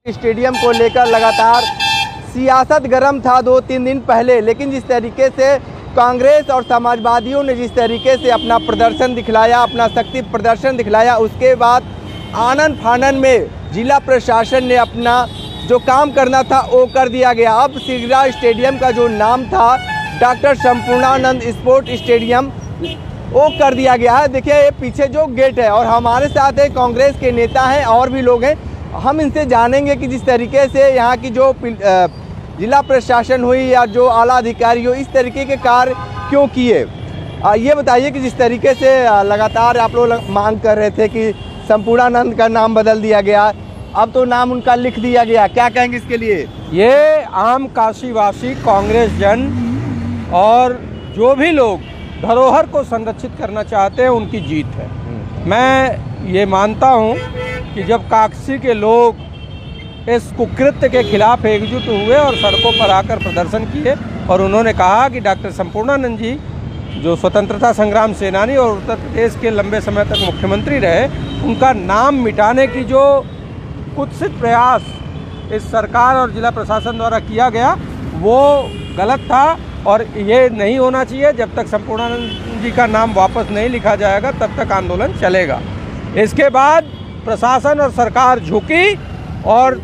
Stadium को लेकर लगातार सियासत गर्म था 2-3 दिन पहले, लेकिन जिस तरीके से कांग्रेस और समाजवादियों ने जिस तरीके से अपना प्रदर्शन दिखलाया, अपना शक्ति प्रदर्शन दिखलाया, उसके बाद आनन फानन में जिला प्रशासन ने अपना जो काम करना था वो कर दिया गया। अब सिगरा स्टेडियम का जो नाम था डॉक्टर संपूर्णानंद स्पोर्ट स्टेडियम वो कर दिया गया है। देखिए ये पीछे जो गेट है और हमारे साथ है कांग्रेस के नेता हैं और भी लोग हैं। हम इनसे जानेंगे कि जिस तरीके से यहाँ की जो जिला प्रशासन हुई या जो आला अधिकारी हो इस तरीके के कार्य क्यों किए। ये बताइए कि जिस तरीके से लगातार आप लोग मांग कर रहे थे कि संपूर्णानंद का नाम बदल दिया गया, अब तो नाम उनका लिख दिया गया, क्या कहेंगे इसके लिए? ये आम काशीवासी कांग्रेस जन और जो भी लोग धरोहर को संरक्षित करना चाहते हैं उनकी जीत है। मैं ये मानता हूँ कि जब काशी के लोग इस कुकृत्य के खिलाफ एकजुट हुए और सड़कों पर आकर प्रदर्शन किए और उन्होंने कहा कि डॉक्टर संपूर्णानंद जी जो स्वतंत्रता संग्राम सेनानी और उत्तर प्रदेश के लंबे समय तक मुख्यमंत्री रहे, उनका नाम मिटाने की जो कुत्सित प्रयास इस सरकार और जिला प्रशासन द्वारा किया गया वो गलत था और ये नहीं होना चाहिए। जब तक संपूर्णानंद जी का नाम वापस नहीं लिखा जाएगा तब तक आंदोलन चलेगा। इसके बाद प्रशासन और सरकार झुकी और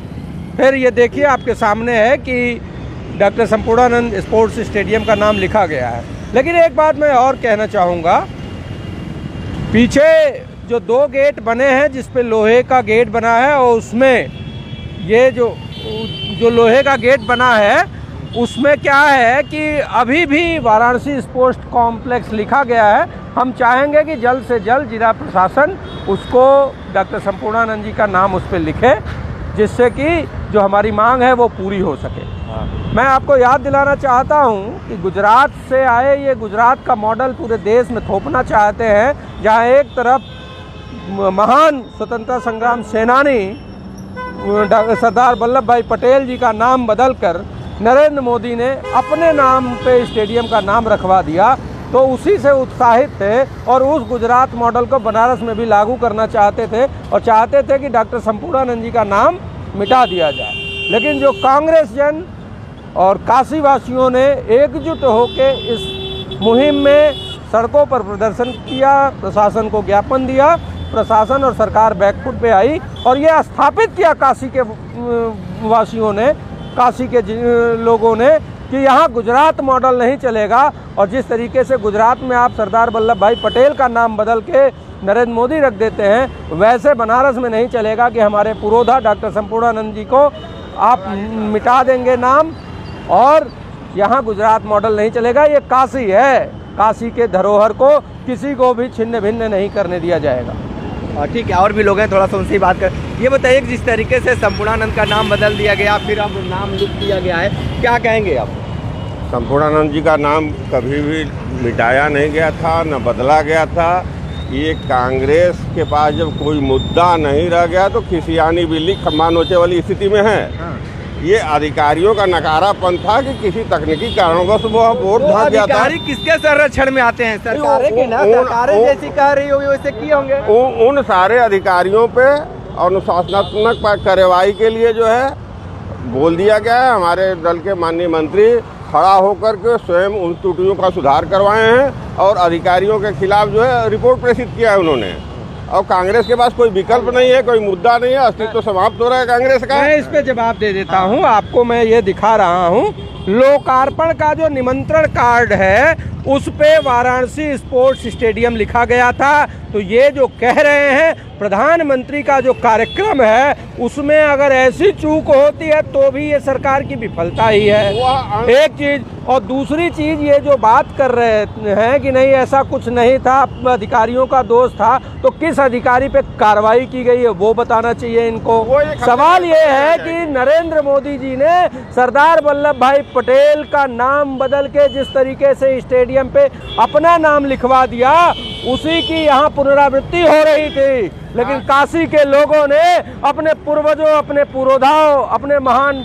फिर ये देखिए आपके सामने है कि डॉक्टर संपूर्णानंद स्पोर्ट्स स्टेडियम का नाम लिखा गया है। लेकिन एक बात मैं और कहना चाहूँगा, पीछे जो 2 गेट बने हैं जिस पे लोहे का गेट बना है और उसमें ये जो लोहे का गेट बना है उसमें क्या है कि अभी भी वाराणसी स्पोर्ट्स कॉम्प्लेक्स लिखा गया है। हम चाहेंगे कि जल्द से जल्द जिला प्रशासन उसको डॉक्टर संपूर्णानंद जी का नाम उस पर लिखे, जिससे कि जो हमारी मांग है वो पूरी हो सके। मैं आपको याद दिलाना चाहता हूँ कि गुजरात से आए ये गुजरात का मॉडल पूरे देश में थोपना चाहते हैं, जहाँ एक तरफ महान स्वतंत्रता संग्राम सेनानी सरदार वल्लभ भाई पटेल जी का नाम बदलकर नरेंद्र मोदी ने अपने नाम पे स्टेडियम का नाम रखवा दिया, तो उसी से उत्साहित थे और उस गुजरात मॉडल को बनारस में भी लागू करना चाहते थे और चाहते थे कि डॉक्टर संपूर्णानंद जी का नाम मिटा दिया जाए। लेकिन जो कांग्रेस जन और काशीवासियों ने एकजुट होकर इस मुहिम में सड़कों पर प्रदर्शन किया, प्रशासन को ज्ञापन दिया, प्रशासन और सरकार बैकफुट पे आई और ये स्थापित किया काशी के वासियों ने, काशी के लोगों ने कि यहाँ गुजरात मॉडल नहीं चलेगा। और जिस तरीके से गुजरात में आप सरदार वल्लभ भाई पटेल का नाम बदल के नरेंद्र मोदी रख देते हैं, वैसे बनारस में नहीं चलेगा कि हमारे पुरोधा डॉक्टर संपूर्णानंद जी को आप मिटा देंगे नाम और यहाँ गुजरात मॉडल नहीं चलेगा। ये काशी है, काशी के धरोहर को किसी को भी छिन्न भिन्न नहीं करने दिया जाएगा। ठीक है, और भी लोग हैं, थोड़ा सा उनसे ही बात कर। ये बताइए कि जिस तरीके से संपूर्णानंद का नाम बदल दिया गया, फिर अब नाम लिख दिया गया है, क्या कहेंगे आप? संपूर्णानंद जी का नाम कभी भी मिटाया नहीं गया था, न बदला गया था। ये कांग्रेस के पास जब कोई मुद्दा नहीं रह गया तो खिसियानी बिल्ली खम्मा नोचे वाली स्थिति में है। ये अधिकारियों का नकारापन था कि किसी तकनीकी कारणवश वो वोट भाग गया था। अधिकारी किसके संरक्षण में आते हैं? सरकारें के ना, सरकारें जैसी कह रही होगी वैसे किए होंगे। उन सारे अधिकारियों पे अनुशासनात्मक कार्रवाई के लिए जो है बोल दिया गया है। हमारे दल के माननीय मंत्री खड़ा होकर के स्वयं उन त्रुटियों का सुधार करवाए हैं और अधिकारियों के खिलाफ जो है रिपोर्ट प्रेषित किया है उन्होंने। और कांग्रेस के पास कोई विकल्प नहीं है, कोई मुद्दा नहीं है, अस्तित्व तो समाप्त हो रहा है कांग्रेस का। मैं इस पे जवाब दे देता हूँ आपको। मैं ये दिखा रहा हूँ लोकार्पण का जो निमंत्रण कार्ड है उस पे वाराणसी स्पोर्ट्स स्टेडियम लिखा गया था। तो ये जो कह रहे हैं प्रधानमंत्री का जो कार्यक्रम है उसमें अगर ऐसी चूक होती है तो भी ये सरकार की विफलता ही है, एक चीज। और दूसरी चीज ये जो बात कर रहे हैं कि नहीं ऐसा कुछ नहीं था, अधिकारियों का दोष था, तो किस अधिकारी पे कार्रवाई की गई है वो बताना चाहिए इनको। सवाल ये है कि नरेंद्र मोदी जी ने सरदार वल्लभ भाई पटेल का नाम बदल के जिस तरीके से स्टेडियम पे अपना नाम लिखवा दिया, उसी की यहाँ पुनरावृत्ति हो रही थी। लेकिन काशी के लोगों ने अपने पूर्वजों, अपने पुरोधाओं, अपने महान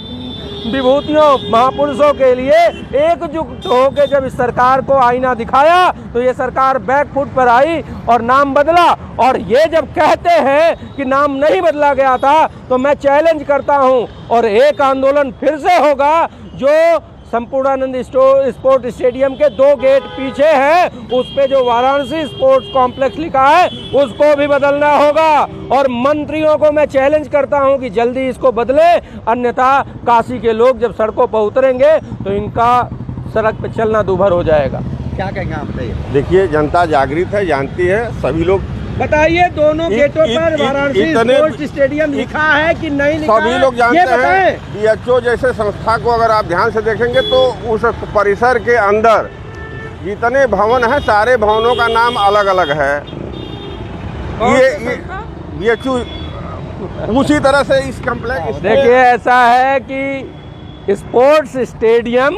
विभूतियों महापुरुषों के लिए एकजुट होकर जब इस सरकार को आईना दिखाया तो ये सरकार बैकफुट पर आई और नाम बदला। और ये जब कहते हैं कि नाम नहीं बदला गया था तो मैं चैलेंज करता हूं और एक आंदोलन फिर से होगा। जो संपूर्णानंद स्पोर्ट स्टेडियम के 2 गेट पीछे है उस पे जो वाराणसी स्पोर्ट्स कॉम्प्लेक्स लिखा है उसको भी बदलना होगा। और मंत्रियों को मैं चैलेंज करता हूं कि जल्दी इसको बदले, अन्यथा काशी के लोग जब सड़कों पर उतरेंगे तो इनका सड़क पे चलना दूभर हो जाएगा। क्या कहेंगे आप बताइए? देखिए, जनता जागृत है, जानती है, सभी लोग बताइए दोनों गेटों पर वाराणसी स्पोर्ट्स स्टेडियम लिखा है कि नहीं लिखा? सभी लोग जानते ये हैं। DHO जैसे संस्था को अगर आप ध्यान से देखेंगे तो उस परिसर के अंदर जितने भवन हैं सारे भवनों का नाम अलग अलग है। ये उसी तरह से इस कॉम्प्लेक्स, देखिए ऐसा है कि स्पोर्ट्स स्टेडियम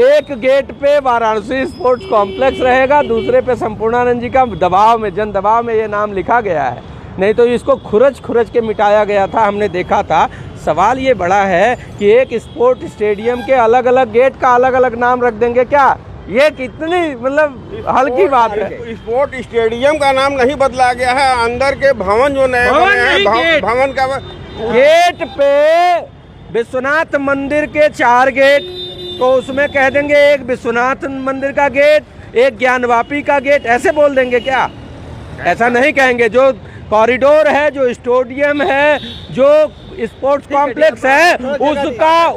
एक गेट पे वाराणसी स्पोर्ट्स कॉम्प्लेक्स रहेगा, दूसरे पे संपूर्णानंद जी का दबाव में, जन दबाव में ये नाम लिखा गया है। नहीं तो इसको खुरच के मिटाया गया था, हमने देखा था। सवाल ये बड़ा है कि एक स्पोर्ट स्टेडियम के अलग अलग गेट का अलग अलग नाम रख देंगे क्या? ये कितनी मतलब हल्की बात है। स्पोर्ट स्टेडियम का नाम नहीं बदला गया है, अंदर के भवन जो नए बने हैं, भवन का गेट पे विश्वनाथ मंदिर के 4 गेट, तो उसमें कह देंगे एक विश्वनाथ मंदिर का गेट, एक ज्ञानवापी का गेट, ऐसे बोल देंगे क्या? ऐसा नहीं कहेंगे। जो कॉरिडोर है, जो स्टेडियम है, जो स्पोर्ट्स कॉम्प्लेक्स है,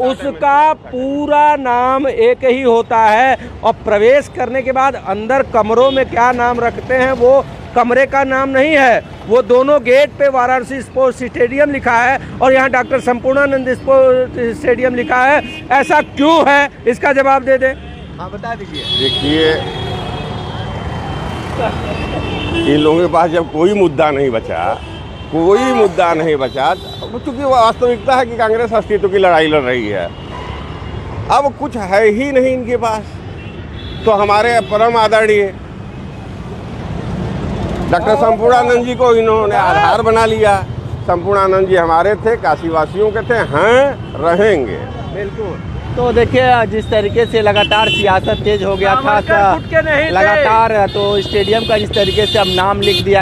उसका पूरा नाम एक ही होता है। और प्रवेश करने के बाद अंदर कमरों में क्या नाम रखते हैं वो कमरे का नाम नहीं है, वो दोनों गेट पे वाराणसी स्पोर्ट्स स्टेडियम लिखा है और यहाँ डॉक्टर संपूर्णानंद स्पोर्ट्स स्टेडियम लिखा है। ऐसा क्यों है, इसका जवाब दे दें। हाँ, बता दीजिए। देखिए, इन लोगों के पास जब कोई मुद्दा नहीं बचा, क्योंकि वो वास्तविकता है कि कांग्रेस अस्तित्व की लड़ाई लड़ रही है। अब कुछ है ही नहीं इनके पास, तो हमारे परम आदरणीय डॉक्टर संपूर्णानंद जी को इन्होंने आधार बना लिया। संपूर्णानंद जी हमारे थे, काशीवासियों के थे, हैं, रहेंगे। बिल्कुल। तो देखिए जिस तरीके से लगातार सियासत तेज हो गया था, लगातार तो स्टेडियम का जिस तरीके से अब नाम लिख दिया